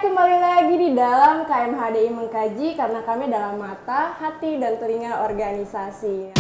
kembali lagi di dalam KMHDI Mengkaji karena kami dalam mata, hati, dan telinga organisasi.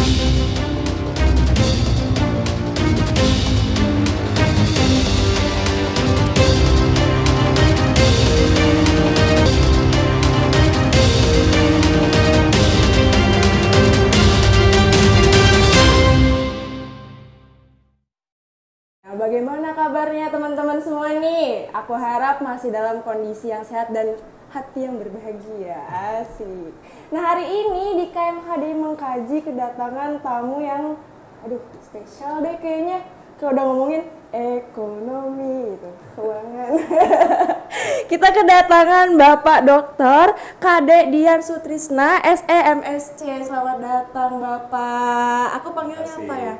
Bagaimana kabarnya teman-teman semua nih? Aku harap masih dalam kondisi yang sehat dan hati yang berbahagia. Asik. Nah, hari ini di KMHDI Mengkaji kedatangan tamu yang spesial deh kayaknya. Kalau udah ngomongin ekonomi gitu, keuangan. Kita kedatangan Bapak Dr. Kadek Dian Sutrisna, SEMSC. Selamat datang Bapak. Aku panggilnya apa ya?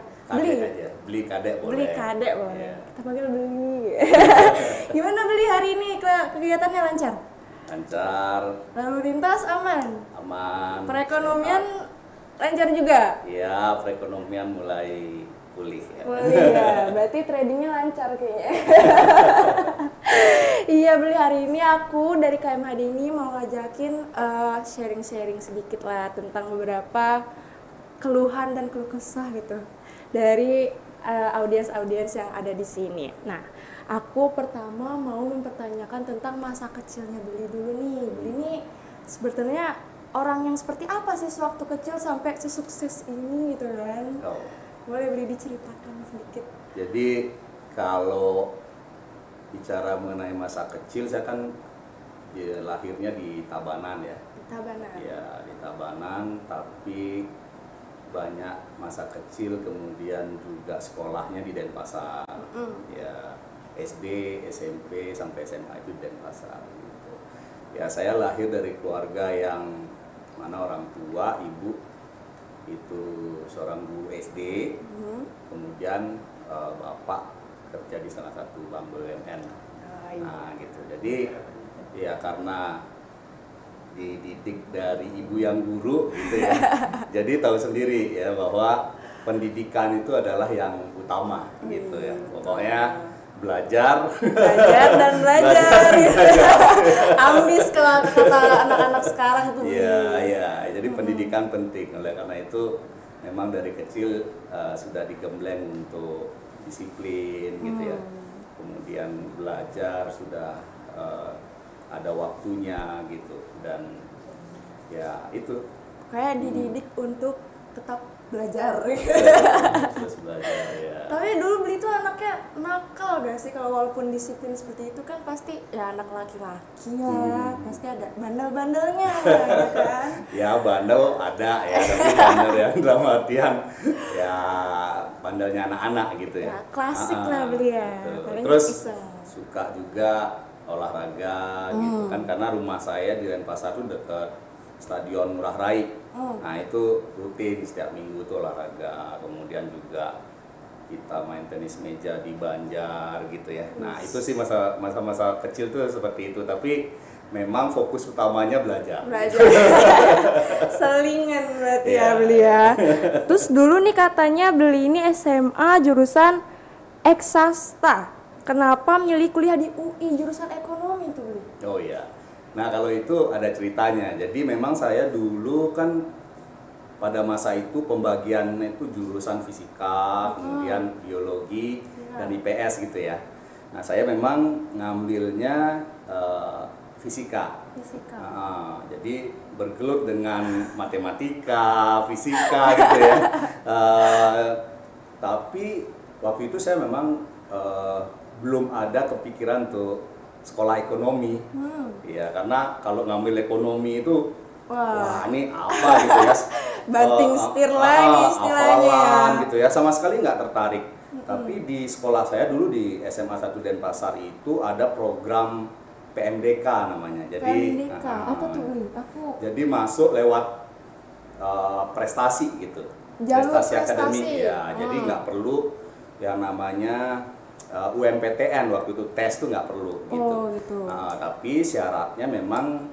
Beli kadek boleh. Beli kadek boleh. Yeah. Kita panggil Beli. Gimana Beli hari ini kegiatannya lancar? Lancar. Lalu lintas aman? Aman. Perekonomian lancar juga? Iya, perekonomian mulai pulih ya. Pulih ya, berarti tradingnya lancar kayaknya. Iya Beli, hari ini aku dari KMHD ini mau ngajakin sharing-sharing sedikit lah tentang beberapa keluhan dan keluh kesah gitu dari audiens-audiens yang ada di sini. Nah, aku pertama mau mempertanyakan tentang masa kecilnya Beli dulu nih. Beli ini sebetulnya orang yang seperti apa sih sewaktu kecil sampai sesukses ini gitu kan? Oh. Boleh Beli diceritakan sedikit? Jadi kalau bicara mengenai masa kecil, saya kan lahirnya di Tabanan ya. Di Tabanan? Ya, di Tabanan, tapi banyak masa kecil, kemudian juga sekolahnya di Denpasar. Ya, SD, SMP sampai SMA itu di Denpasar gitu. Ya, saya lahir dari keluarga yang mana orang tua, ibu itu seorang guru SD, kemudian bapak kerja di salah satu bank BUMN. Nah, gitu. Jadi ya karena dididik dari ibu yang guru gitu ya. Jadi tahu sendiri ya bahwa pendidikan itu adalah yang utama gitu ya. Pokoknya belajar dan belajar. Ambis kalau kata anak-anak sekarang tuh. Iya. Jadi pendidikan penting. Oleh karena itu memang dari kecil sudah digembleng untuk disiplin gitu ya. Kemudian belajar sudah ada waktunya gitu, dan ya itu kayak dididik untuk tetap belajar. Terus belajar ya. Tapi dulu Beli tuh anaknya nakal gak sih? Kalau walaupun disiplin seperti itu kan pasti ya anak laki-laki ya, pasti ada bandel-bandelnya ya kan? Ya bandel ada ya, tapi bandel yang dalam artian ya bandelnya anak-anak gitu ya. Klasik lah Beli ya. Terus suka juga olahraga gitu kan, karena rumah saya di Denpasar tuh dekat Stadion Ngurah Rai. Nah itu rutin setiap minggu tuh olahraga. Kemudian juga kita main tenis meja di Banjar gitu ya. Nah itu sih masa-masa kecil tuh seperti itu, tapi memang fokus utamanya belajar. Selingan berarti ya Beli ya. Terus dulu nih katanya Beli ini SMA jurusan eksasta. Kenapa milih kuliah di UI jurusan ekonomi tuh Beli? Oh iya. Nah kalau itu ada ceritanya. Jadi memang saya dulu kan pada masa itu pembagiannya itu jurusan fisika, kemudian biologi dan IPS gitu ya. Nah saya memang ngambilnya fisika. Jadi bergelut dengan matematika, fisika gitu ya. Tapi waktu itu saya memang belum ada kepikiran untuk sekolah ekonomi. Ya karena kalau ngambil ekonomi itu wah ini apa gitu ya. Banting setir lagi istilahnya gitu ya, sama sekali nggak tertarik. Tapi di sekolah saya dulu di SMA 1 Denpasar itu ada program PMDK namanya. Jadi PMDK apa tuh Beli? Jadi masuk lewat prestasi gitu. Prestasi akademik ya. Jadi nggak perlu yang namanya UMPTN, waktu itu tes tuh nggak perlu gitu. Tapi syaratnya memang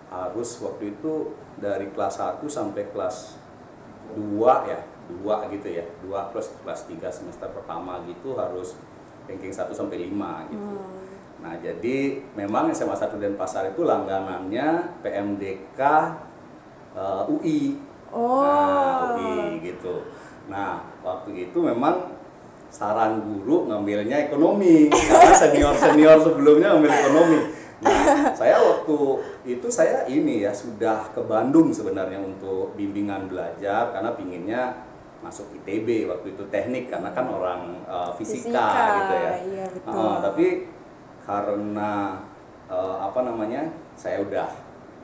harus waktu itu dari kelas 1 sampai kelas 2 ya, 2 gitu ya, 2 plus kelas 3 semester pertama gitu harus ranking 1 sampai 5 gitu. Nah, jadi memang SMA 1 Denpasar itu langganannya PMDK UI. Oh. Nah, UI gitu. Nah, waktu itu memang saran guru ngambilnya ekonomi karena senior-senior sebelumnya ngambil ekonomi. Nah, saya waktu itu ini ya sudah ke Bandung sebenarnya untuk bimbingan belajar karena pinginnya masuk ITB waktu itu teknik karena kan orang fisika gitu ya. Iya, betul. Tapi karena saya udah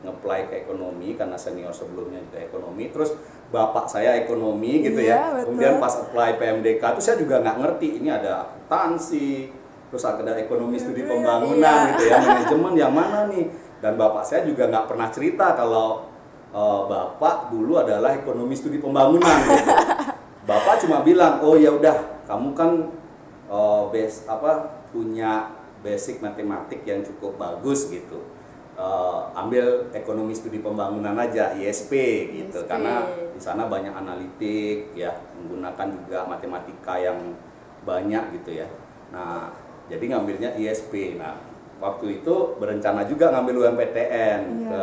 nge-apply ke ekonomi karena senior sebelumnya juga ekonomi, terus bapak saya ekonomi gitu ya. Betul. Kemudian pas apply PMDK itu saya juga nggak ngerti ini ada akuntansi, terus ada ekonomi studi pembangunan gitu ya, manajemen yang mana nih. Dan bapak saya juga nggak pernah cerita kalau bapak dulu adalah ekonomi studi pembangunan gitu. Bapak cuma bilang, oh ya udah kamu kan punya basic matematik yang cukup bagus gitu. Ambil ekonomi studi pembangunan aja, ISP gitu, karena di sana banyak analitik ya, menggunakan juga matematika yang banyak gitu ya. Nah, jadi ngambilnya ISP. Nah, waktu itu berencana juga ngambil UMPTN ke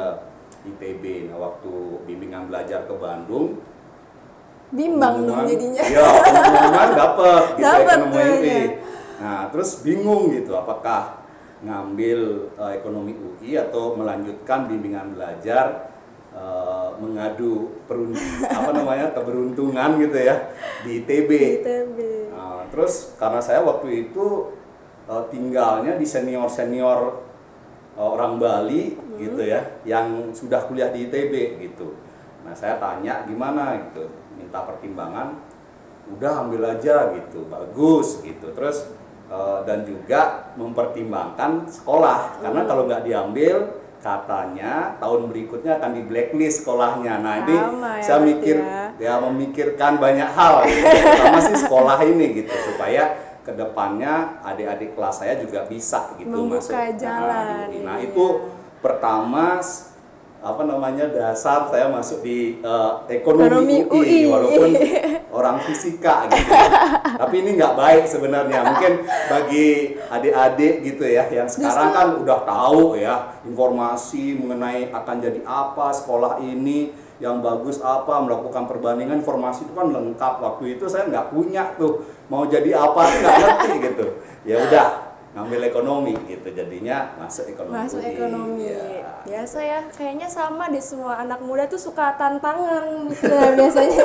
ITB. Nah, waktu bimbingan belajar ke Bandung, bimbang dong jadinya. Iya, pengumuman dapet gitu ekonomi UI. Ya. Nah, terus bingung gitu, apakah ngambil ekonomi UI atau melanjutkan bimbingan belajar mengadu keberuntungan gitu ya di ITB. Nah, terus karena saya waktu itu tinggalnya di senior orang Bali gitu ya, yang sudah kuliah di ITB gitu. Nah, saya tanya gimana gitu, minta pertimbangan, udah ambil aja gitu, bagus gitu. Terus dan juga mempertimbangkan sekolah, karena kalau nggak diambil katanya tahun berikutnya akan di blacklist sekolahnya. Nah, ini saya memikirkan banyak hal gitu, terutama sih sekolah ini gitu, supaya kedepannya adik-adik kelas saya juga bisa gitu membuka masuk jalan. Nah, itu pertama dasar saya masuk di ekonomi UI walaupun orang fisika gitu. Tapi ini nggak baik sebenarnya. Mungkin bagi adik-adik gitu ya yang sekarang kan udah tahu ya informasi mengenai akan jadi apa sekolah ini, yang bagus apa, melakukan perbandingan informasi itu kan lengkap. Waktu itu saya nggak punya tuh, mau jadi apa nggak ngerti gitu. Ya udah ngambil ekonomi gitu, jadinya masuk ekonomi. Ya. Biasa ya, kayaknya sama deh, semua anak muda tuh suka tantangan gitu ya biasanya.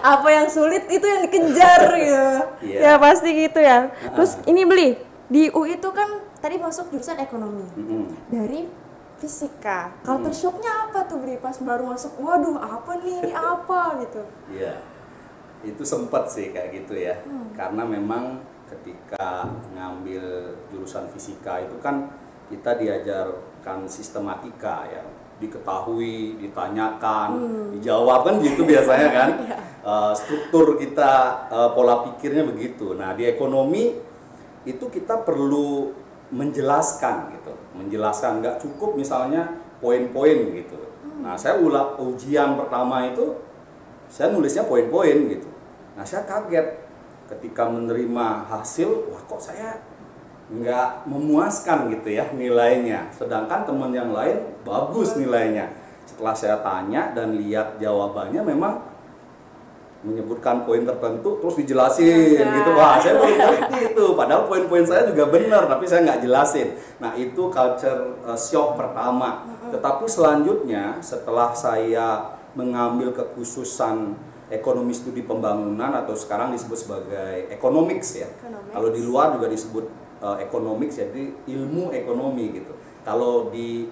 Apa yang sulit itu yang dikejar gitu. Ya pasti gitu ya. Terus ini Beli, di UI itu kan tadi masuk jurusan ekonomi. Dari fisika. Culture shocknya apa tuh Beli pas baru masuk? Waduh, apa nih? Ini apa gitu. Iya. Itu sempat sih kayak gitu ya. Karena memang ketika ngambil jurusan fisika itu kan kita diajarkan sistematika ya, diketahui, ditanyakan, dijawab kan gitu biasanya kan. Struktur kita, pola pikirnya begitu. Nah, di ekonomi itu kita perlu menjelaskan gitu, menjelaskan, nggak cukup misalnya poin-poin gitu. Nah, saya ujian pertama itu saya nulisnya poin-poin gitu. Nah, saya kaget ketika menerima hasil, wah kok saya nggak memuaskan gitu ya nilainya, sedangkan teman yang lain bagus nilainya. Setelah saya tanya dan lihat jawabannya memang menyebutkan poin tertentu terus dijelasin gitu, wah saya baru ngerti itu, padahal poin-poin saya juga benar tapi saya nggak jelasin. Nah, itu culture shock pertama. Tetapi selanjutnya setelah saya mengambil kekhususan ekonomi studi pembangunan atau sekarang disebut sebagai economics ya. Kalau di luar juga disebut economics, jadi ilmu ekonomi gitu. Kalau di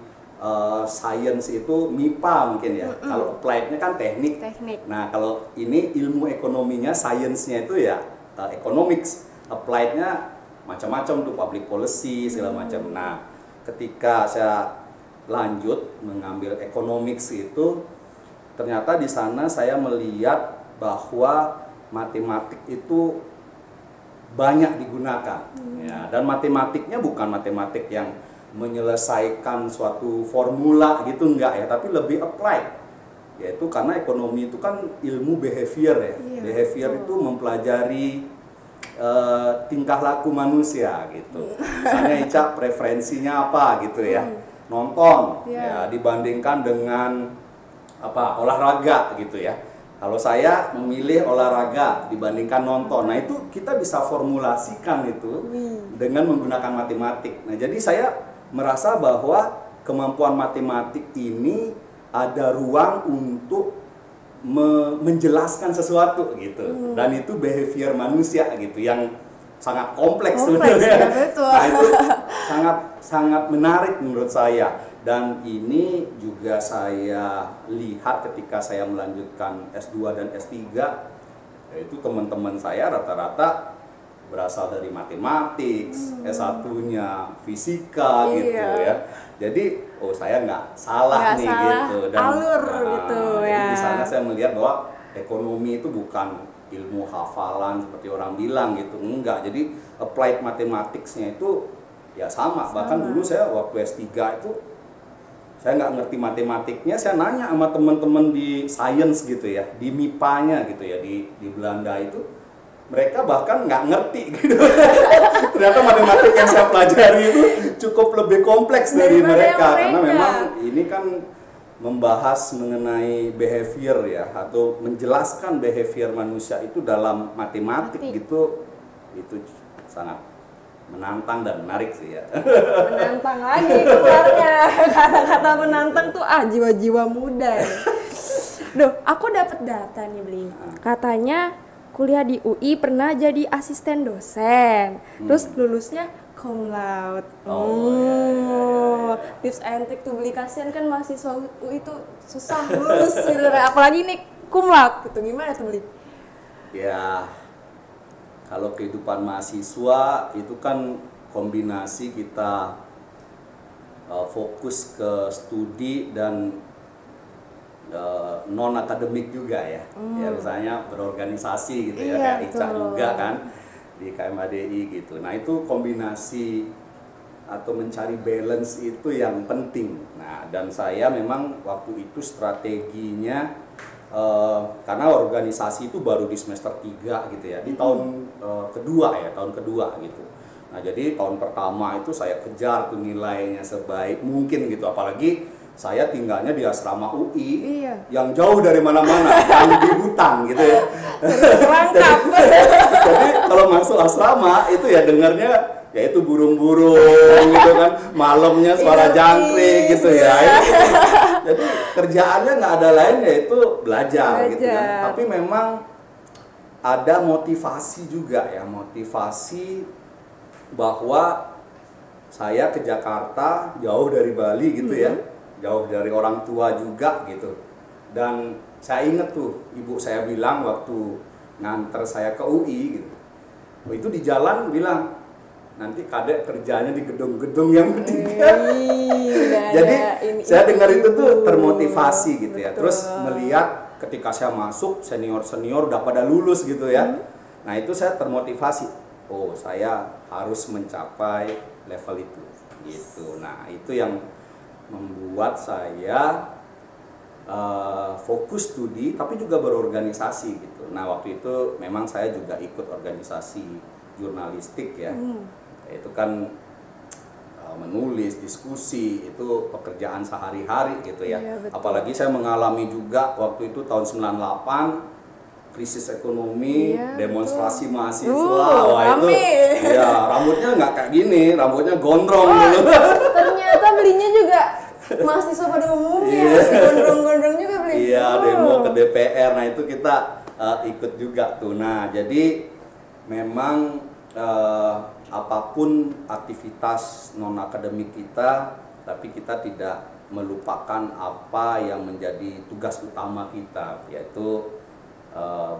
science itu MIPA mungkin ya. Kalau applied-nya kan teknik. Nah, kalau ini ilmu ekonominya, science-nya itu ya economics. Applied-nya macam-macam tuh, public policy segala macam. Nah, ketika saya lanjut mengambil economics itu, ternyata di sana saya melihat bahwa matematik itu banyak digunakan, ya, dan matematiknya bukan matematik yang menyelesaikan suatu formula gitu, enggak ya, tapi lebih applied, yaitu karena ekonomi itu kan ilmu behavior ya. Behavior itu mempelajari tingkah laku manusia gitu. Misalnya Ica preferensinya apa gitu ya, nonton ya dibandingkan dengan apa olahraga gitu ya. Kalau saya memilih olahraga dibandingkan nonton, nah itu kita bisa formulasikan itu dengan menggunakan matematik. Nah jadi saya merasa bahwa kemampuan matematik ini ada ruang untuk menjelaskan sesuatu gitu, dan itu behavior manusia gitu yang sangat kompleks sebenarnya. Ya, betul. Nah itu sangat menarik menurut saya. Dan ini juga saya lihat ketika saya melanjutkan S2 dan S3, yaitu teman-teman saya rata-rata berasal dari matematik, S1-nya fisika gitu ya. Jadi, saya nggak salah nih salah gitu. Dan alur gitu ya. di sana saya melihat bahwa ekonomi itu bukan ilmu hafalan seperti orang bilang gitu, enggak. Jadi applied mathematics-nya itu ya sama. Bahkan dulu saya waktu S3 itu saya nggak ngerti matematiknya, saya nanya sama teman-teman di science gitu ya, di MIPA-nya gitu ya, di Belanda itu, mereka bahkan nggak ngerti gitu. Ternyata matematik yang saya pelajari itu cukup lebih kompleks dari mereka, karena memang ini kan membahas mengenai behavior ya, atau menjelaskan behavior manusia itu dalam matematik gitu, itu sangat menantang dan menarik sih ya. Menantang lagi keluarnya. Kata-kata menantang tuh jiwa-jiwa muda ya. Duh, aku dapat data nih Bli. Katanya kuliah di UI pernah jadi asisten dosen. Terus lulusnya cum laude. Ya. Tips and trick tuh Bli, kasihan kan mahasiswa UI tuh susah lulus gitu. Apalagi nih cum laude gitu. Gimana tuh Bli? Ya, kalau kehidupan mahasiswa itu kan kombinasi kita fokus ke studi dan non akademik juga ya. Ya misalnya berorganisasi gitu ya, kayak Ica juga kan di KMHDI gitu. Nah itu kombinasi atau mencari balance itu yang penting. Nah dan saya memang waktu itu strateginya karena organisasi itu baru di semester 3 gitu ya, di tahun tahun kedua gitu. Nah jadi tahun pertama itu saya kejar tuh nilainya sebaik mungkin gitu, apalagi saya tinggalnya di asrama UI yang jauh dari mana-mana, yang di hutan gitu ya. Jadi kalau masuk asrama itu ya dengarnya yaitu burung-burung gitu kan, malamnya suara jangkrik gitu ya. Jadi kerjaannya nggak ada lain yaitu belajar gitu kan. Tapi memang ada motivasi juga ya, motivasi bahwa saya ke Jakarta jauh dari Bali gitu ya, jauh dari orang tua juga gitu. Dan saya inget tuh ibu saya bilang waktu nganter saya ke UI gitu, itu di jalan bilang, nanti kadek kerjanya di gedung-gedung yang bertingkat. Jadi saya dengar itu tuh termotivasi gitu ya. Terus melihat ketika saya masuk senior-senior udah pada lulus gitu ya. Nah itu saya termotivasi. Oh saya harus mencapai level itu gitu. Nah itu yang membuat saya fokus studi tapi juga berorganisasi gitu. Nah waktu itu memang saya juga ikut organisasi jurnalistik ya. Itu kan menulis, diskusi, itu pekerjaan sehari-hari gitu ya. Apalagi saya mengalami juga waktu itu tahun 98 krisis ekonomi, demonstrasi mahasiswa. Wah itu ya rambutnya nggak kayak gini, rambutnya gondrong gitu. Ternyata belinya juga mahasiswa pada umumnya, gondrong-gondrong juga beli. Iya, demo ke DPR. Nah itu kita ikut juga tuh. Nah jadi memang apapun aktivitas non akademik kita, tapi kita tidak melupakan apa yang menjadi tugas utama kita, yaitu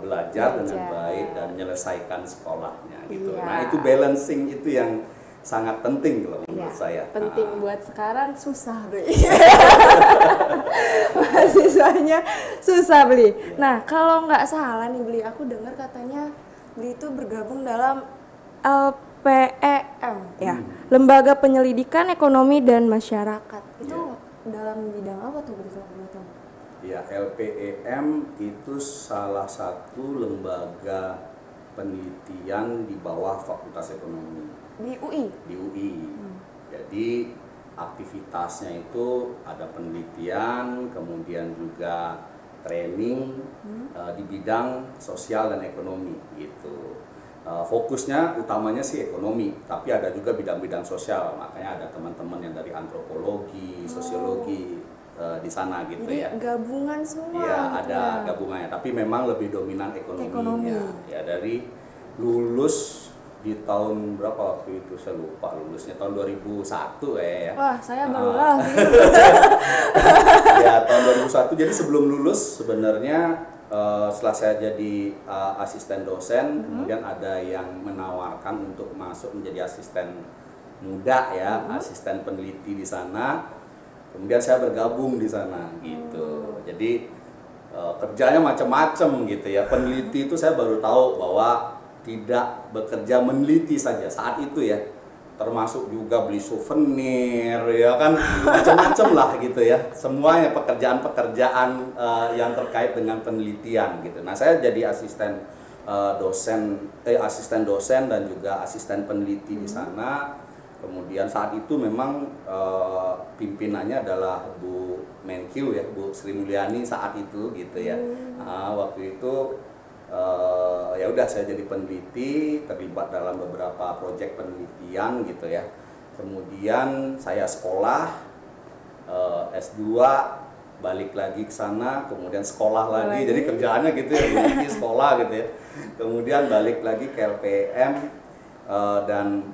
belajar dengan baik dan menyelesaikan sekolahnya gitu. Nah itu balancing itu yang sangat penting loh menurut saya. Penting buat sekarang susah beli. Mahasiswanya susah beli. Nah kalau nggak salah nih beli, aku dengar katanya beli itu bergabung dalam LPEM ya, Lembaga Penyelidikan Ekonomi dan Masyarakat. Itu dalam bidang apa tuh beli kalau boleh tahu? Ya LPEM itu salah satu lembaga penelitian di bawah Fakultas Ekonomi Di UI? di UI. Jadi aktivitasnya itu ada penelitian, kemudian juga training di bidang sosial dan ekonomi gitu. Fokusnya utamanya sih ekonomi, tapi ada juga bidang-bidang sosial. Makanya ada teman-teman yang dari antropologi, sosiologi di sana gitu. Jadi ya. Gabungan semua. Iya, gitu ada ya. gabungannya, tapi memang lebih dominan ekonominya. Ekonomi. Ya, dari lulus di tahun berapa waktu itu saya lupa, lulusnya tahun 2001 ya. Wah, saya baru lahir. Ya, tahun 2001. Jadi sebelum lulus sebenarnya setelah saya jadi asisten dosen, kemudian ada yang menawarkan untuk masuk menjadi asisten muda ya, asisten peneliti di sana. Kemudian saya bergabung di sana gitu. Jadi kerjanya macam-macam gitu ya. Peneliti itu saya baru tahu bahwa tidak bekerja meneliti saja saat itu ya, termasuk juga beli souvenir ya kan, macam-macam lah gitu ya, semuanya pekerjaan-pekerjaan yang terkait dengan penelitian gitu. Nah, saya jadi asisten dosen dan juga asisten peneliti di sana. Kemudian saat itu memang pimpinannya adalah Bu Menkyu ya, Bu Sri Mulyani saat itu gitu ya. Waktu itu ya udah saya jadi peneliti, terlibat dalam beberapa proyek penelitian gitu ya. Kemudian saya sekolah S2, balik lagi ke sana, kemudian sekolah lagi. Jadi kerjaannya gitu ya, meneliti sekolah gitu ya. Kemudian balik lagi ke LPM dan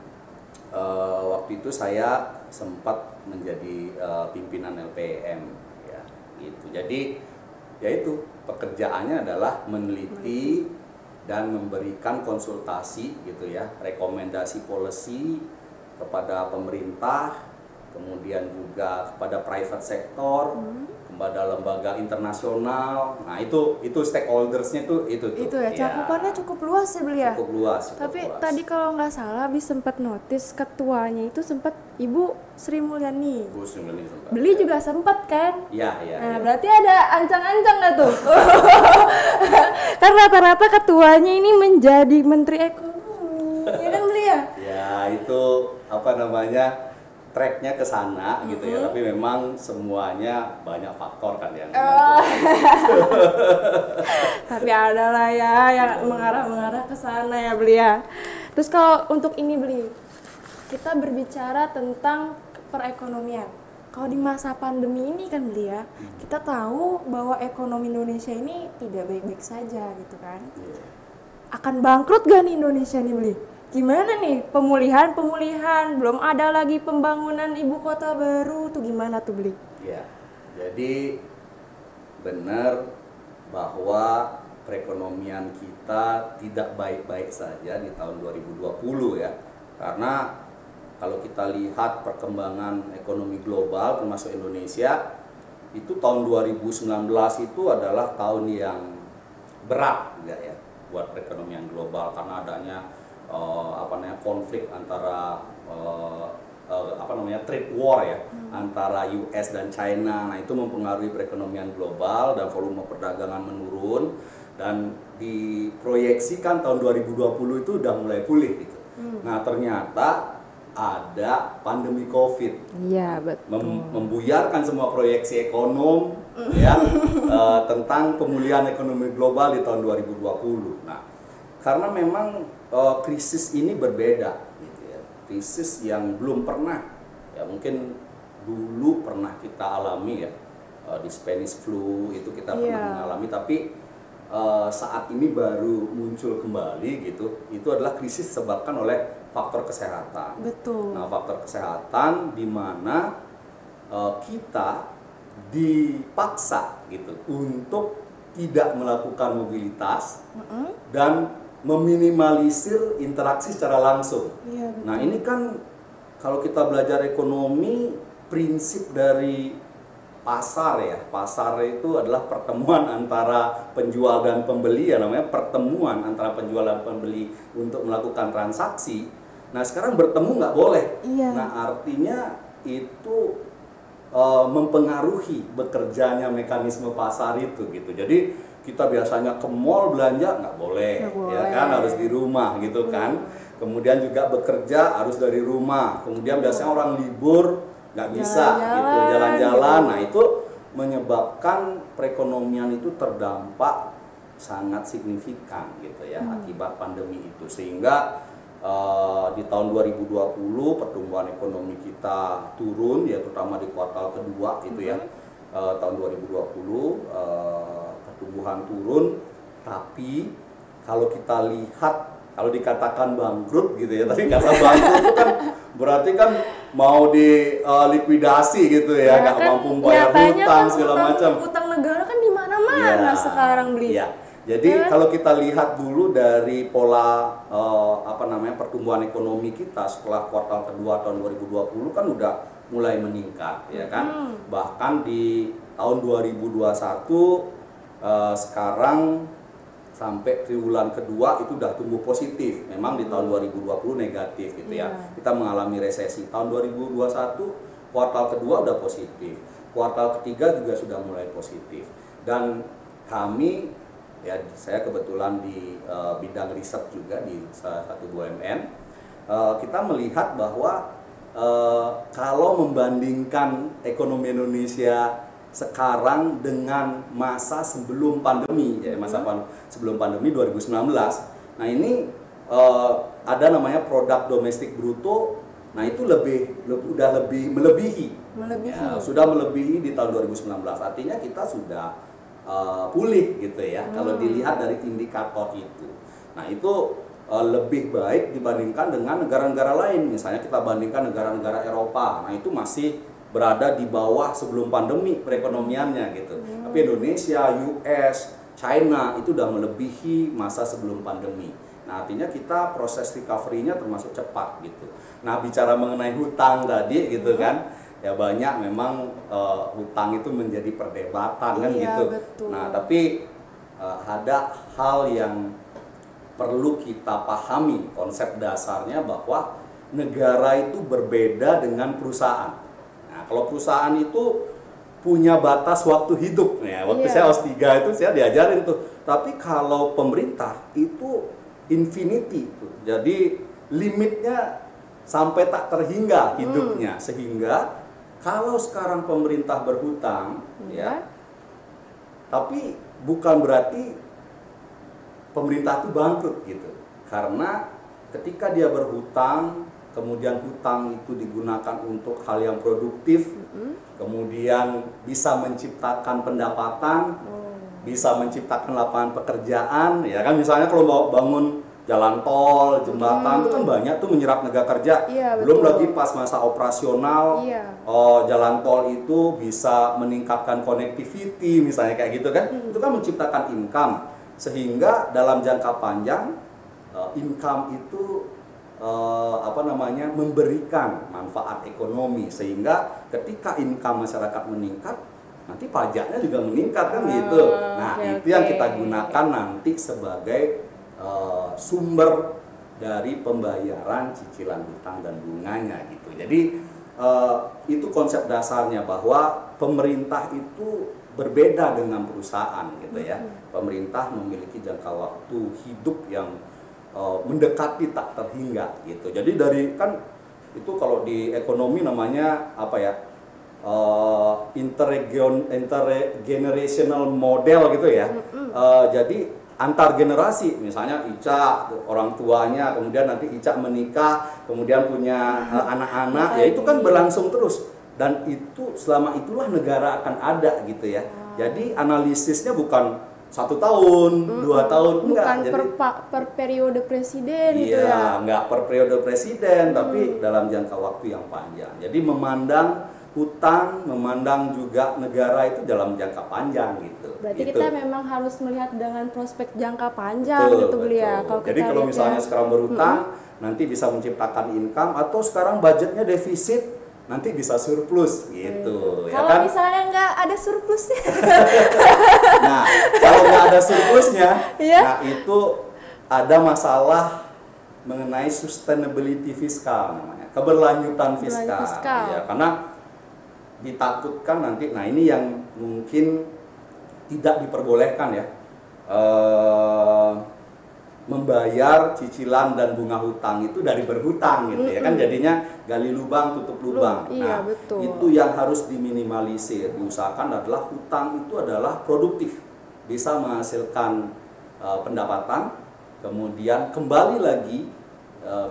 waktu itu saya sempat menjadi pimpinan LPM ya gitu. Jadi yaitu pekerjaannya adalah meneliti dan memberikan konsultasi gitu ya, rekomendasi policy kepada pemerintah, kemudian juga kepada private sector, kepada lembaga internasional. Nah, itu stakeholdersnya itu Ya, cakupannya cukup luas ya beliau. Cukup luas. Tapi tadi kalau nggak salah sempat notice ketuanya itu sempat Ibu Sri Mulyani. Bu Sri Mulyani sempat. Beli juga sempat kan? Iya. Nah, berarti ada ancang-ancang nggak tuh? Kan rata-rata ketuanya ini menjadi Menteri Ekonomi, ya kan beliau? Ya, itu apa namanya, tracknya ke sana gitu ya, tapi memang semuanya banyak faktor kan yang tapi ada lah ya yang mengarah ke sana ya beliau. Terus kalau untuk ini kita berbicara tentang perekonomian. Kalau di masa pandemi ini kan beliau, kita tahu bahwa ekonomi Indonesia ini tidak baik-baik saja gitu kan. Akan bangkrut gak nih Indonesia nih beli? Gimana nih pemulihan, belum ada lagi pembangunan ibu kota baru tuh, gimana tuh beli? Ya, jadi benar bahwa perekonomian kita tidak baik-baik saja di tahun 2020 ya. Karena kalau kita lihat perkembangan ekonomi global termasuk Indonesia, itu tahun 2019 itu adalah tahun yang berat ya buat perekonomian global karena adanya konflik antara trade war ya antara US dan China. Nah, itu mempengaruhi perekonomian global dan volume perdagangan menurun, dan diproyeksikan tahun 2020 itu udah mulai pulih gitu. Nah, ternyata ada pandemi COVID. Iya, betul. Membuyarkan semua proyeksi ekonom ya tentang pemulihan ekonomi global di tahun 2020. Nah, karena memang krisis ini berbeda gitu ya. Krisis yang belum pernah ya, mungkin dulu pernah kita alami ya, di Spanish flu itu kita pernah mengalami, tapi saat ini baru muncul kembali gitu. Itu adalah krisis disebabkan oleh faktor kesehatan. Betul. Nah, faktor kesehatan di mana kita dipaksa gitu untuk tidak melakukan mobilitas dan meminimalisir interaksi secara langsung. Iya, betul. Nah, ini kan kalau kita belajar ekonomi, prinsip dari pasar ya. Pasar itu adalah pertemuan antara penjual dan pembeli ya, namanya pertemuan antara penjual dan pembeli untuk melakukan transaksi. Nah, sekarang bertemu nggak boleh. Iya. Nah, artinya itu mempengaruhi bekerjanya mekanisme pasar itu gitu. Jadi kita biasanya ke mall belanja nggak boleh, ya kan, harus di rumah gitu kan. Kemudian juga bekerja harus dari rumah. Kemudian biasanya orang libur nggak bisa gitu jalan-jalan. Nah itu menyebabkan perekonomian itu terdampak sangat signifikan gitu ya akibat pandemi itu, sehingga di tahun 2020 pertumbuhan ekonomi kita turun ya, terutama di kuartal kedua itu ya. Tahun 2020 pertumbuhan turun, tapi kalau kita lihat, kalau dikatakan bangkrut gitu ya, tapi kata bangkrut itu kan berarti kan mau di likuidasi gitu ya, nggak kan, mampu bayar hutang segala macam. Utang negara kan di mana-mana sekarang beli. Ya. Jadi kalau kita lihat dulu dari pola pertumbuhan ekonomi kita setelah kuartal kedua tahun 2020 kan udah mulai meningkat ya kan. Bahkan di tahun 2021 sekarang sampai triwulan kedua itu udah tumbuh positif. Memang di tahun 2020 negatif gitu ya. Kita mengalami resesi. Tahun 2021 kuartal kedua udah positif. Kuartal ketiga juga sudah mulai positif. Dan kami ya, saya kebetulan di bidang riset juga di salah satu BUMN, kita melihat bahwa kalau membandingkan ekonomi Indonesia sekarang dengan masa sebelum pandemi, ya sebelum pandemi 2019, nah ini ada namanya produk domestik bruto, nah itu udah lebih melebihi. Ya, sudah melebihi di tahun 2019, artinya kita sudah pulih gitu ya kalau dilihat dari indikator itu. Nah itu lebih baik dibandingkan dengan negara-negara lain. Misalnya kita bandingkan negara-negara Eropa, nah itu masih berada di bawah sebelum pandemi perekonomiannya gitu. Tapi Indonesia, US, China itu udah melebihi masa sebelum pandemi. Nah artinya kita proses recovery-nya termasuk cepat gitu. Nah bicara mengenai hutang tadi gitu kan, ya banyak memang hutang itu menjadi perdebatan kan gitu. Betul. Nah tapi ada hal yang perlu kita pahami, konsep dasarnya bahwa negara itu berbeda dengan perusahaan. Nah kalau perusahaan itu punya batas waktu hidup, ya waktu saya OS 3 itu saya diajarin tuh. Tapi kalau pemerintah itu infinity tuh. Jadi limitnya sampai tak terhingga hidupnya, sehingga kalau sekarang pemerintah berhutang, ya, tapi bukan berarti pemerintah itu bangkrut gitu. Karena ketika dia berhutang, kemudian hutang itu digunakan untuk hal yang produktif, kemudian bisa menciptakan pendapatan, bisa menciptakan lapangan pekerjaan, ya kan. Misalnya kalau mau bangun jalan tol, jembatan itu kan banyak tuh menyerap tenaga kerja. Belum lagi pas masa operasional, jalan tol itu bisa meningkatkan connectivity misalnya kayak gitu kan. Itu kan menciptakan income, sehingga dalam jangka panjang income itu memberikan manfaat ekonomi, sehingga ketika income masyarakat meningkat, nanti pajaknya juga meningkat kan gitu. Nah itu yang kita gunakan nanti sebagai sumber dari pembayaran cicilan hutang dan bunganya gitu. Jadi itu konsep dasarnya, bahwa pemerintah itu berbeda dengan perusahaan gitu ya. Pemerintah memiliki jangka waktu hidup yang mendekati tak terhingga gitu. Jadi dari kan itu kalau di ekonomi namanya apa ya, intergenerational model gitu ya. Jadi antar generasi, misalnya Ica orang tuanya, kemudian nanti Ica menikah, kemudian punya anak-anak, ya itu kan berlangsung terus, dan itu selama itulah negara akan ada gitu ya. Jadi analisisnya bukan 1 tahun, 2 tahun, bukan enggak. per periode presiden gitu ya. ya. Enggak per periode presiden, tapi dalam jangka waktu yang panjang. Jadi memandang hutang, memandang juga negara itu dalam jangka panjang gitu. Berarti gitu. kita memang harus melihat dengan prospek jangka panjang gitu beli ya. Jadi kalau misalnya sekarang berhutang, nanti bisa menciptakan income, atau sekarang budgetnya defisit, nanti bisa surplus gitu. Ya kalau kan? misalnya nggak ada surplusnya. Nah, kalau nggak ada surplusnya, nah itu ada masalah mengenai sustainability fiskal namanya, keberlanjutan fiskal. Ya, karena ditakutkan nanti, nah ini yang mungkin tidak diperbolehkan ya, membayar cicilan dan bunga hutang itu dari berhutang gitu ya kan, jadinya gali lubang tutup lubang. Iya, Nah, betul. itu yang harus diminimalisir, diusahakan adalah hutang itu adalah produktif, bisa menghasilkan pendapatan, kemudian kembali lagi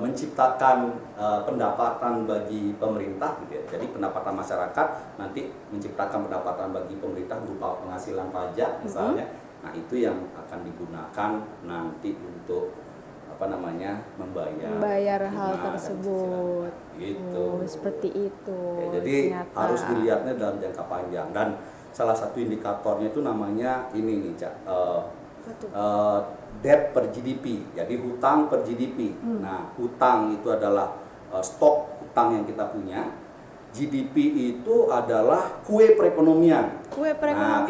menciptakan pendapatan bagi pemerintah gitu ya. Jadi pendapatan masyarakat nanti menciptakan pendapatan bagi pemerintah berupa penghasilan pajak misalnya. Nah, itu yang akan digunakan nanti untuk membayar hal tersebut. Gitu. Seperti itu. Ya, jadi ternyata harus dilihatnya dalam jangka panjang, dan salah satu indikatornya itu namanya ini nih, Cak. Debt per GDP, jadi hutang per GDP. Nah, hutang itu adalah stok hutang yang kita punya. GDP itu adalah kue perekonomian. Nah, kue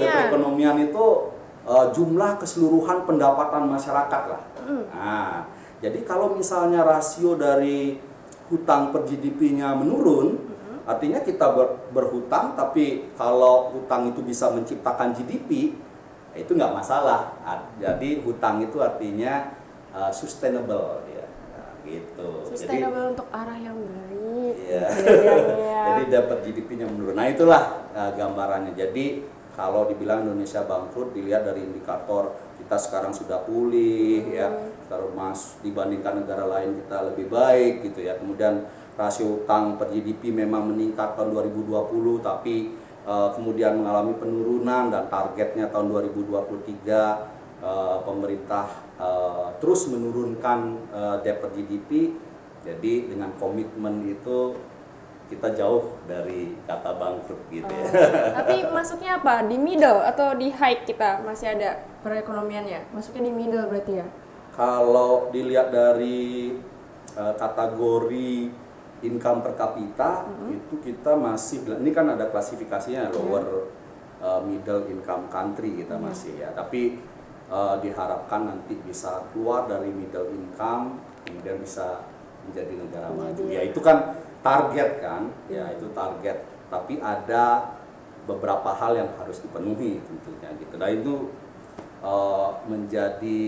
perekonomian itu jumlah keseluruhan pendapatan masyarakat lah. Nah, jadi kalau misalnya rasio dari hutang per GDP-nya menurun, artinya kita berhutang, tapi kalau hutang itu bisa menciptakan GDP, itu nggak masalah. Jadi hutang itu artinya sustainable ya, gitu. Sustainable untuk arah yang baik. Iya. Jadi dapat GDP-nya menurun. Nah, itulah gambarannya. Jadi kalau dibilang Indonesia bangkrut, dilihat dari indikator kita sekarang sudah pulih ya, terus dibandingkan negara lain kita lebih baik gitu ya. Kemudian rasio utang per GDP memang meningkat tahun 2020, tapi kemudian mengalami penurunan, dan targetnya tahun 2023 pemerintah terus menurunkan debt per GDP. Jadi dengan komitmen itu kita jauh dari kata bangkrut gitu ya. Tapi masuknya apa? Di middle atau di high kita masih ada perekonomiannya? Masuknya di middle berarti ya? Kalau dilihat dari kategori income per kapita, itu kita masih, ini kan ada klasifikasinya lower middle income country kita masih ya. Tapi diharapkan nanti bisa keluar dari middle income, kemudian bisa menjadi negara maju. Ya itu kan target kan, ya itu target. Tapi ada beberapa hal yang harus dipenuhi tentunya gitu. Dan itu menjadi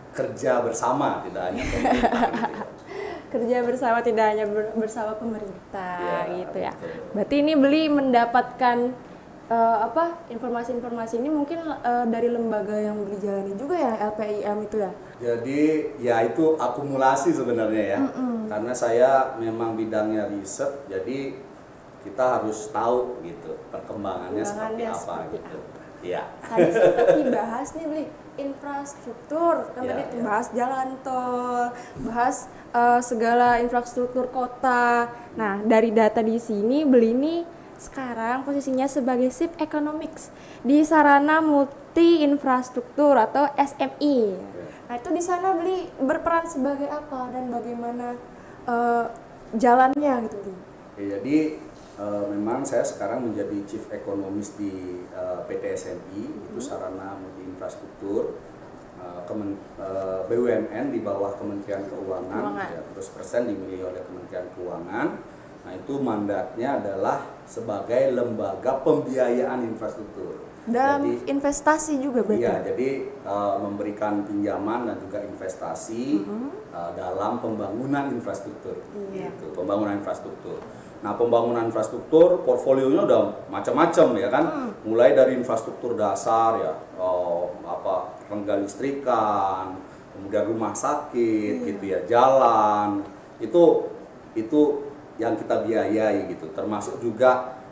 kerja bersama, tidak hanya pemerintah gitu ya. Kerja bersama, tidak hanya bersama pemerintah gitu ya. Betul. Berarti ini Beli mendapatkan informasi-informasi ini mungkin dari lembaga yang Beli jalani juga ya, LPIM itu ya. Jadi ya itu akumulasi sebenarnya ya. Karena saya memang bidangnya riset, jadi kita harus tahu gitu perkembangannya seperti apa gitu. Iya. Tadi sempat dibahas nih Beli, infrastruktur, kan tadi bahas jalan tol, bahas segala infrastruktur kota. Nah, dari data di sini Beli ini sekarang posisinya sebagai Chief Economics di Sarana Multi Infrastruktur atau SMI. Nah, itu di sana Beli berperan sebagai apa dan bagaimana jalannya gitu Beli? Ya, jadi memang saya sekarang menjadi Chief Economist di PT SMI, itu Sarana Multi Infrastruktur, BUMN di bawah Kementerian Keuangan. Ya, terus persen dimiliki oleh Kementerian Keuangan. Nah, itu mandatnya adalah sebagai lembaga pembiayaan infrastruktur. Dalam investasi juga berarti? Iya, jadi memberikan pinjaman dan juga investasi dalam pembangunan infrastruktur. Gitu, pembangunan infrastruktur. Nah, pembangunan infrastruktur portfolionya udah macam-macam ya kan, mulai dari infrastruktur dasar ya, rengga listrikan, kemudian rumah sakit gitu ya, jalan, itu yang kita biayai gitu, termasuk juga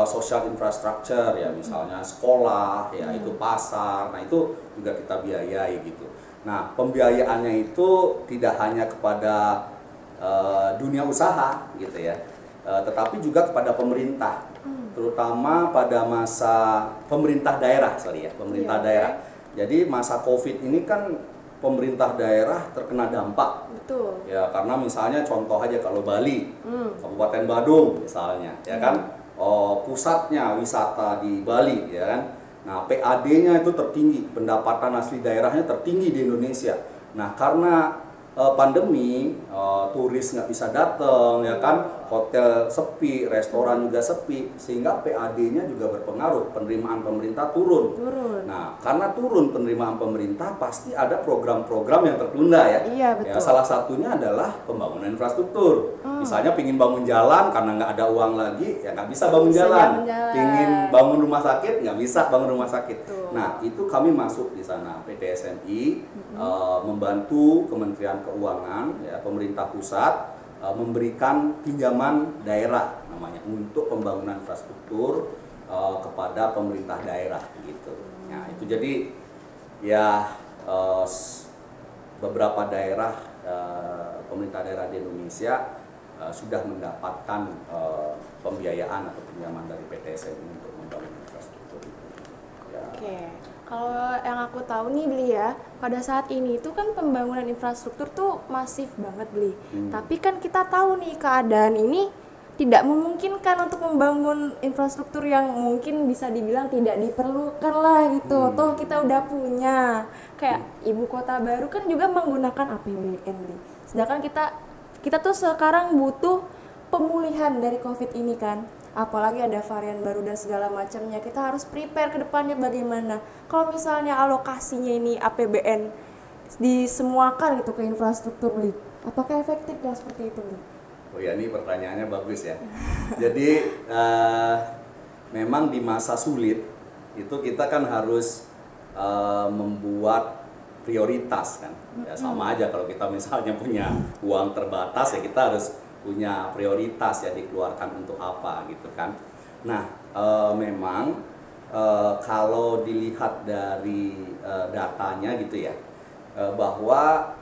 social infrastructure ya, misalnya sekolah ya, itu pasar, nah itu juga kita biayai gitu. Nah, pembiayaannya itu tidak hanya kepada dunia usaha gitu ya, tetapi juga kepada pemerintah, terutama pada masa pemerintah daerah, pemerintah daerah. Jadi masa COVID ini kan pemerintah daerah terkena dampak. Betul. Ya, karena misalnya contoh aja kalau Bali, Kabupaten Badung misalnya, ya kan, pusatnya wisata di Bali, ya kan. Nah, PAD-nya itu tertinggi, pendapatan asli daerahnya tertinggi di Indonesia. Nah, karena pandemi, turis nggak bisa datang, ya kan, hotel sepi, restoran juga sepi, sehingga PAD-nya juga berpengaruh, penerimaan pemerintah turun. Nah, karena turun penerimaan pemerintah, pasti ada program-program yang tertunda ya. Iya, betul. Ya, salah satunya adalah pembangunan infrastruktur. Misalnya pingin bangun jalan, karena nggak ada uang lagi, ya nggak bisa bangun jalan. Pingin bangun rumah sakit, nggak bisa bangun rumah sakit. Nah, itu kami masuk di sana, PT SMI, membantu Kementerian Keuangan, ya, pemerintah pusat, memberikan pinjaman daerah namanya untuk pembangunan infrastruktur kepada pemerintah daerah gitu. Nah, itu jadi ya beberapa daerah, pemerintah daerah di Indonesia sudah mendapatkan pembiayaan atau pinjaman dari PT SMI untuk membangun infrastruktur itu. Ya. Oke. Kalau yang aku tahu nih Beli ya, pada saat ini itu kan pembangunan infrastruktur tuh masif banget Beli. Tapi kan kita tahu nih keadaan ini tidak memungkinkan untuk membangun infrastruktur yang mungkin bisa dibilang tidak diperlukan lah gitu. Toh kita udah punya kayak ibu kota baru kan juga menggunakan APBN Beli. Sedangkan kita tuh sekarang butuh pemulihan dari COVID ini kan. Apalagi ada varian baru dan segala macamnya, kita harus prepare ke depannya bagaimana. Kalau misalnya alokasinya ini APBN disemuakan gitu ke infrastruktur Beli, apakah efektif ya seperti itu Beli? Oh ya, ini pertanyaannya bagus ya. Jadi memang di masa sulit itu kita kan harus membuat prioritas kan. Ya sama aja kalau kita misalnya punya uang terbatas, ya kita harus punya prioritas ya, dikeluarkan untuk apa gitu kan. Nah, memang kalau dilihat dari datanya gitu ya, bahwa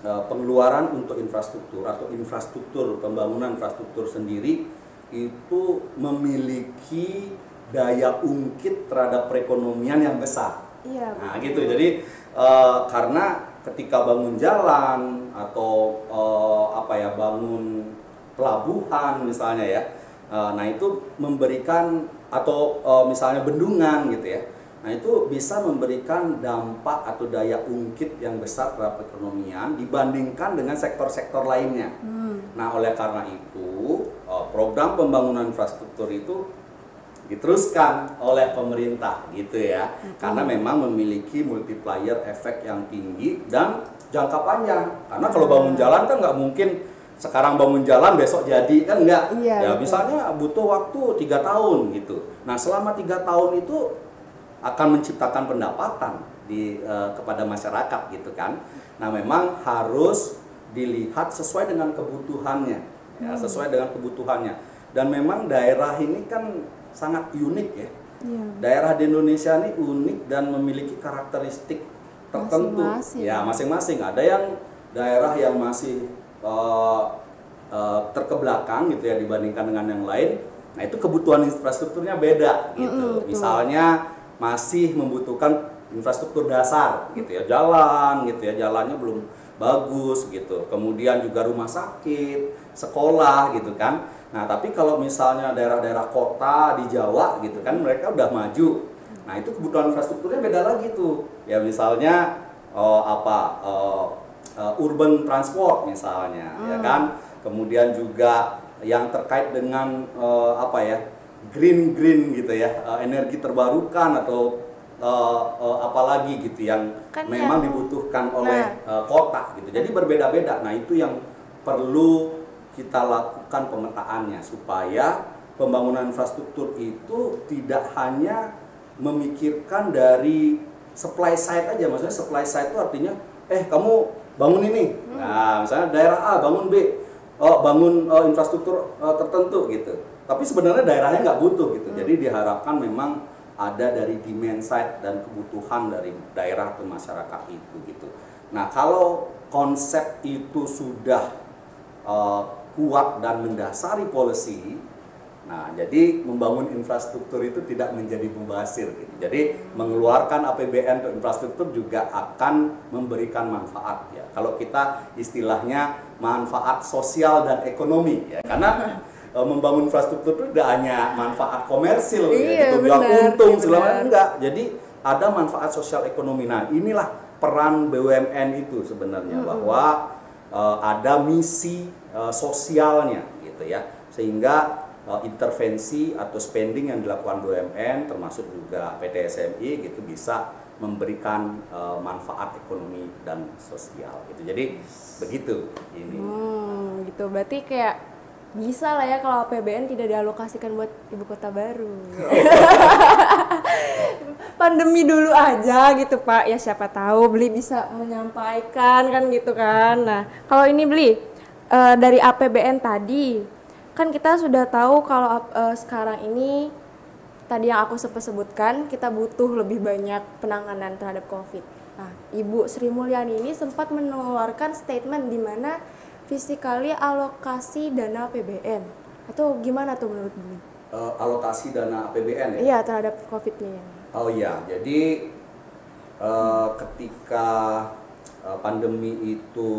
pengeluaran untuk infrastruktur atau infrastruktur, pembangunan infrastruktur sendiri itu memiliki daya ungkit terhadap perekonomian yang besar. Iya, nah gitu, jadi karena ketika bangun jalan atau bangun pelabuhan misalnya ya, nah itu memberikan, atau misalnya bendungan gitu ya, nah itu bisa memberikan dampak atau daya ungkit yang besar terhadap perekonomian dibandingkan dengan sektor-sektor lainnya. Nah oleh karena itu program pembangunan infrastruktur itu diteruskan oleh pemerintah gitu ya, karena memang memiliki multiplier efek yang tinggi dan jangka panjang. Karena kalau bangun jalan kan nggak mungkin sekarang bangun jalan besok jadi, kan enggak. Ya misalnya butuh waktu 3 tahun gitu. Nah selama 3 tahun itu akan menciptakan pendapatan kepada masyarakat gitu kan. Nah memang harus dilihat sesuai dengan kebutuhannya, ya, sesuai dengan kebutuhannya. Dan memang daerah ini kan sangat unik ya. Daerah di Indonesia ini unik dan memiliki karakteristik tertentu. Ya masing-masing. Ada yang daerah yang masih terkebelakang gitu ya dibandingkan dengan yang lain. Nah itu kebutuhan infrastrukturnya beda gitu. Misalnya masih membutuhkan infrastruktur dasar gitu ya, jalan gitu ya, jalannya belum bagus gitu. Kemudian juga rumah sakit, sekolah gitu kan. Nah tapi kalau misalnya daerah-daerah kota di Jawa gitu kan, mereka udah maju. Nah itu kebutuhan infrastrukturnya beda lagi tuh. Ya misalnya urban transport misalnya, ya kan. Kemudian juga yang terkait dengan green gitu ya, energi terbarukan atau apalagi gitu yang kan memang dibutuhkan oleh kota gitu. Jadi berbeda-beda. Nah itu yang perlu kita lakukan pemetaannya supaya pembangunan infrastruktur itu tidak hanya memikirkan dari supply side aja. Maksudnya supply side itu artinya kamu bangun ini. Nah, misalnya daerah A bangun B, bangun infrastruktur tertentu gitu. Tapi sebenarnya daerahnya nggak butuh gitu. Jadi diharapkan memang ada dari demand side dan kebutuhan dari daerah ke masyarakat itu gitu. Nah, kalau konsep itu sudah kuat dan mendasari policy, nah jadi membangun infrastruktur itu tidak menjadi mubazir gitu. Jadi mengeluarkan APBN untuk infrastruktur juga akan memberikan manfaat ya. Kalau kita istilahnya manfaat sosial dan ekonomi ya, karena membangun infrastruktur itu tidak hanya manfaat komersil ya, gitu, untung segala enggak. Jadi ada manfaat sosial ekonomi. Nah inilah peran BUMN itu sebenarnya, bahwa ada misi sosialnya gitu ya, sehingga intervensi atau spending yang dilakukan BUMN termasuk juga PT SMI gitu bisa memberikan manfaat ekonomi dan sosial gitu. Jadi begitu ini. Gitu. Berarti kayak bisa lah ya kalau APBN tidak dialokasikan buat ibu kota baru. Pandemi dulu aja gitu Pak. Ya siapa tahu Beli bisa menyampaikan kan gitu kan. Nah, kalau ini Beli dari APBN tadi kan kita sudah tahu kalau sekarang ini tadi yang aku sempat sebutkan, kita butuh lebih banyak penanganan terhadap COVID. Nah, Ibu Sri Mulyani ini sempat mengeluarkan statement di mana physically alokasi dana APBN. Atau gimana tuh menurut Beli? Alokasi dana APBN ya? Iya, terhadap COVID ini. Oh iya, jadi ketika pandemi itu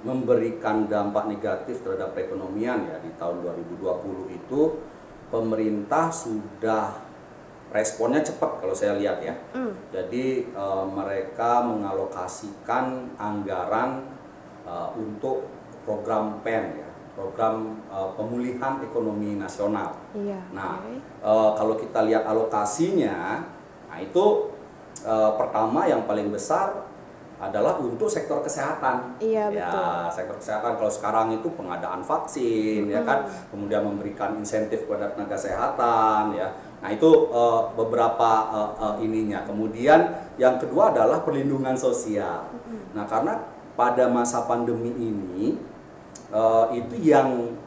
memberikan dampak negatif terhadap perekonomian ya di tahun 2020 itu, pemerintah sudah responnya cepat kalau saya lihat ya. Jadi mereka mengalokasikan anggaran untuk program PEN ya, program pemulihan ekonomi nasional. Iya. Nah, kalau kita lihat alokasinya, nah itu pertama yang paling besar adalah untuk sektor kesehatan. Iya, ya, betul. Sektor kesehatan kalau sekarang itu pengadaan vaksin ya kan, kemudian memberikan insentif kepada tenaga kesehatan ya. Nah, itu beberapa ininya. Kemudian yang kedua adalah perlindungan sosial. Nah, karena pada masa pandemi ini itu yang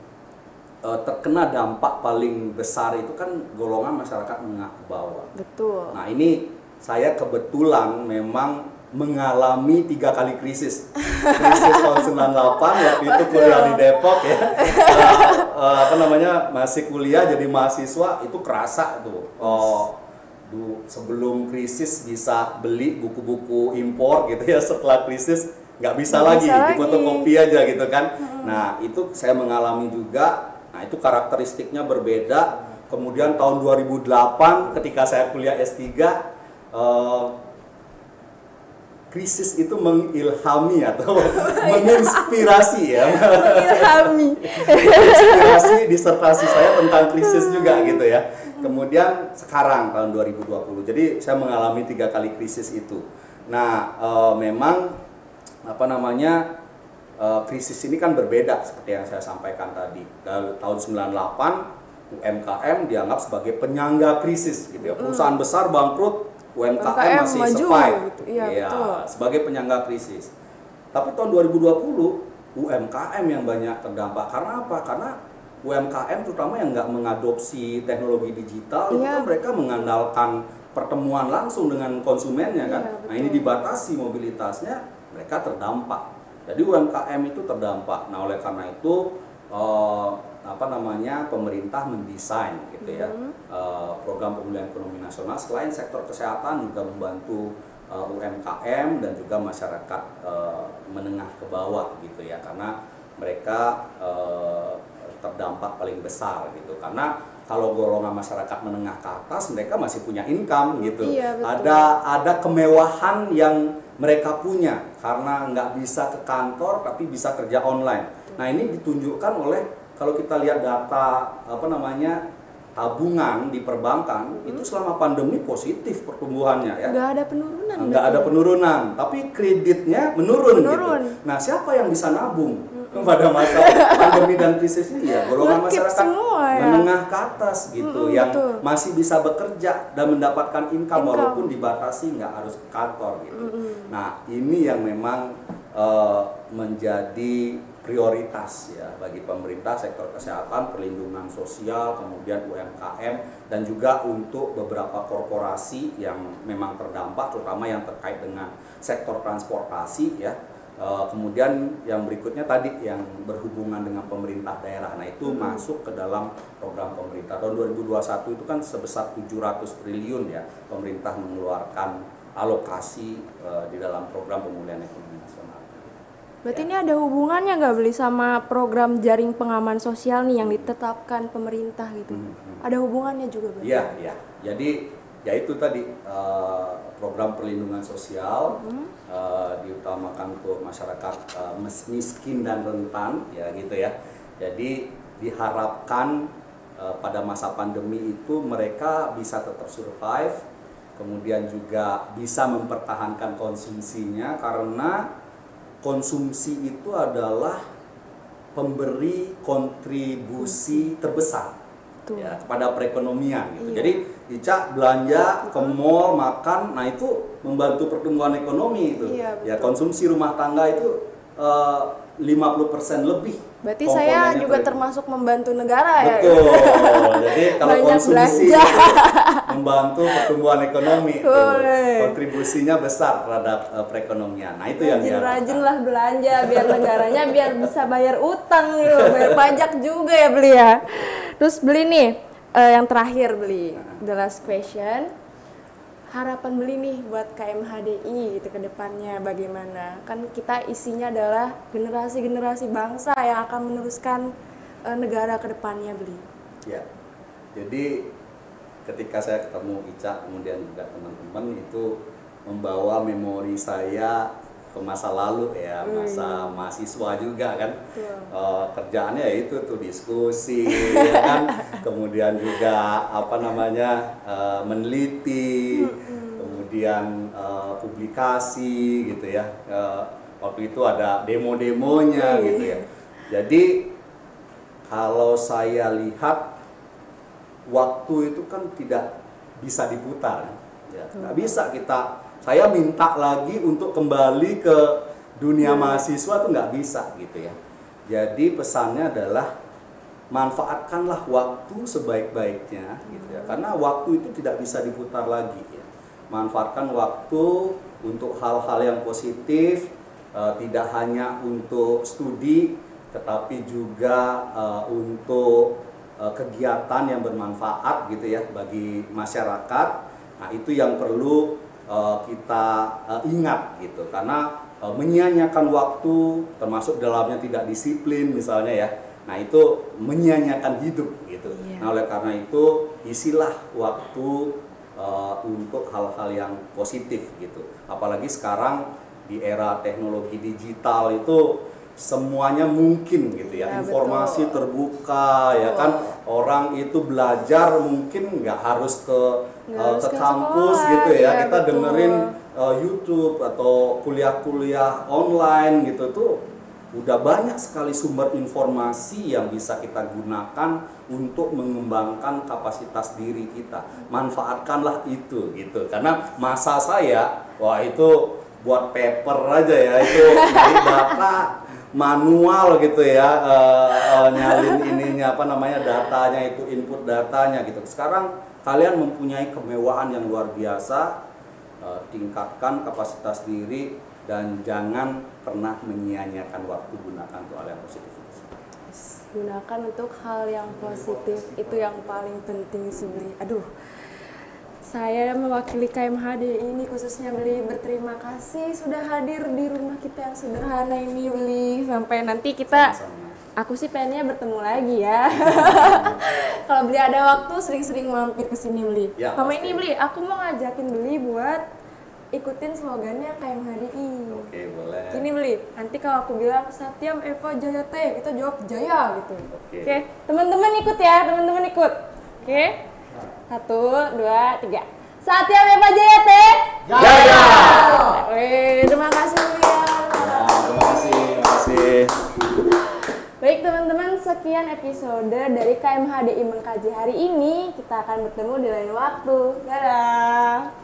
terkena dampak paling besar itu kan golongan masyarakat menengah ke bawah. Betul. Nah, ini saya kebetulan memang mengalami 3 kali krisis. Krisis tahun 98 waktu itu kuliah di Depok ya. Masih kuliah jadi mahasiswa itu kerasa tuh. Sebelum krisis bisa beli buku-buku impor gitu ya, setelah krisis nggak bisa lagi di fotokopi aja gitu kan. Nah, itu saya mengalami juga. Nah, itu karakteristiknya berbeda. Kemudian tahun 2008 ketika saya kuliah S3, krisis itu mengilhami atau menginspirasi ya. Menginspirasi disertasi saya tentang krisis juga gitu ya. Kemudian sekarang tahun 2020. Jadi saya mengalami 3 kali krisis itu. Nah, memang krisis ini kan berbeda seperti yang saya sampaikan tadi. Dari tahun 98 UMKM dianggap sebagai penyangga krisis gitu ya. Perusahaan besar bangkrut, UMKM masih maju, survive gitu. Iya, ya, betul. sebagai penyangga krisis. Tapi tahun 2020 UMKM yang banyak terdampak. Karena apa? Karena UMKM terutama yang nggak mengadopsi teknologi digital, itu kan mereka mengandalkan pertemuan langsung dengan konsumennya kan. Iya, nah, ini dibatasi mobilitasnya, mereka terdampak. Jadi UMKM itu terdampak. Nah, oleh karena itu pemerintah mendesain gitu ya program pemulihan ekonomi nasional. Selain sektor kesehatan juga membantu UMKM dan juga masyarakat menengah ke bawah gitu ya, karena mereka terdampak paling besar gitu. Karena kalau golongan masyarakat menengah ke atas mereka masih punya income gitu. Iya, ada kemewahan yang mereka punya karena nggak bisa ke kantor tapi bisa kerja online. Nah, ini ditunjukkan oleh kalau kita lihat data tabungan di perbankan itu selama pandemi positif pertumbuhannya ya. Nggak ada penurunan. Nggak ada penurunan, tapi kreditnya menurun. Gitu. Nah, siapa yang bisa nabung pada masa pandemi dan krisis ini ya? Golongan masyarakat menengah ke atas gitu, yang masih bisa bekerja dan mendapatkan income walaupun dibatasi nggak harus ke kantor gitu. Nah, ini yang memang menjadi prioritas ya bagi pemerintah, sektor kesehatan, perlindungan sosial, kemudian UMKM, dan juga untuk beberapa korporasi yang memang terdampak, terutama yang terkait dengan sektor transportasi ya. Kemudian yang berikutnya tadi yang berhubungan dengan pemerintah daerah. Nah, itu masuk ke dalam program pemerintah. Tahun 2021 itu kan sebesar 700 triliun ya pemerintah mengeluarkan alokasi di dalam program pemulihan ekonomi nasional. Berarti ini ada hubungannya nggak Beli sama program jaring pengaman sosial nih yang ditetapkan pemerintah gitu? Ada hubungannya juga berarti? Iya, iya. Jadi ya itu tadi program perlindungan sosial, diutamakan untuk masyarakat miskin dan rentan, ya gitu ya. Jadi diharapkan pada masa pandemi itu mereka bisa tetap survive, kemudian juga bisa mempertahankan konsumsinya, karena konsumsi itu adalah pemberi kontribusi terbesar ya, kepada perekonomian gitu. Jadi Ica belanja ke mall, makan, nah itu membantu pertumbuhan ekonomi itu. Ya, konsumsi rumah tangga itu 50% lebih. Berarti saya juga termasuk membantu negara ya. Betul. Jadi kalau konsumsi itu membantu pertumbuhan ekonomi, itu kontribusinya besar terhadap perekonomian. Nah itu yang rajin lah belanja biar negaranya biar bisa bayar utang gitu, bayar pajak juga ya beli ya. Terus beli nih yang terakhir beli, the last question. Harapan beli nih buat KMHDI gitu ke depannya bagaimana? Kan kita isinya adalah generasi-generasi bangsa yang akan meneruskan negara ke depannya beli. Ya. Jadi ketika saya ketemu Ica kemudian juga teman-teman itu membawa memori saya ke masa lalu ya, masa mahasiswa juga kan. Kerjaannya ya itu tuh diskusi ya kan, kemudian juga apa namanya meneliti, kemudian publikasi gitu ya. Waktu itu ada demo-demonya gitu ya. Jadi kalau saya lihat waktu itu kan tidak bisa diputar ya. Nggak bisa saya minta lagi untuk kembali ke dunia mahasiswa tuh nggak bisa gitu ya. Jadi pesannya adalah manfaatkanlah waktu sebaik-baiknya gitu ya. Karena waktu itu tidak bisa diputar lagi ya. Manfaatkan waktu untuk hal-hal yang positif, tidak hanya untuk studi, tetapi juga untuk kegiatan yang bermanfaat gitu ya bagi masyarakat. Nah itu yang perlu kita ingat gitu, karena menyia-nyiakan waktu termasuk dalamnya tidak disiplin misalnya ya, nah itu menyia-nyiakan hidup gitu. Nah oleh karena itu isilah waktu untuk hal-hal yang positif gitu, apalagi sekarang di era teknologi digital itu semuanya mungkin gitu ya, informasi terbuka ya kan, orang itu belajar mungkin nggak harus ke kampus gitu ya, kita dengerin YouTube atau kuliah-kuliah online gitu tuh udah banyak sekali sumber informasi yang bisa kita gunakan untuk mengembangkan kapasitas diri kita. Manfaatkanlah itu gitu, karena masa saya wah itu buat paper aja ya, itu dari data manual gitu ya, nyalin ininya apa namanya datanya, itu input datanya gitu. Sekarang kalian mempunyai kemewahan yang luar biasa, tingkatkan kapasitas diri dan jangan pernah menyia-nyiakan waktu, gunakan untuk hal yang positif. Gunakan untuk hal yang positif, itu yang paling penting sih beli. Aduh, saya mewakili KMHD ini khususnya beli berterima kasih sudah hadir di rumah kita yang sederhana ini beli. Sampai nanti kita aku sih pengennya bertemu lagi ya. Kalau beli ada waktu sering-sering mampir ke sini beli. Ya, sama ini beli, aku mau ngajakin beli buat ikutin slogannya KMHDI. Oke, boleh. Gini beli, nanti kalau aku bilang Satyam Eva Jayate, kita jawab Jaya gitu. Oke. Teman-teman ikut ya, teman-teman ikut. Oke. 1, 2, 3. Satyam Eva Jayate. Jaya. Terima kasih beliau. Terima kasih. Baik teman-teman, sekian episode dari KMHDI Mengkaji hari ini. Kita akan bertemu di lain waktu. Dadah.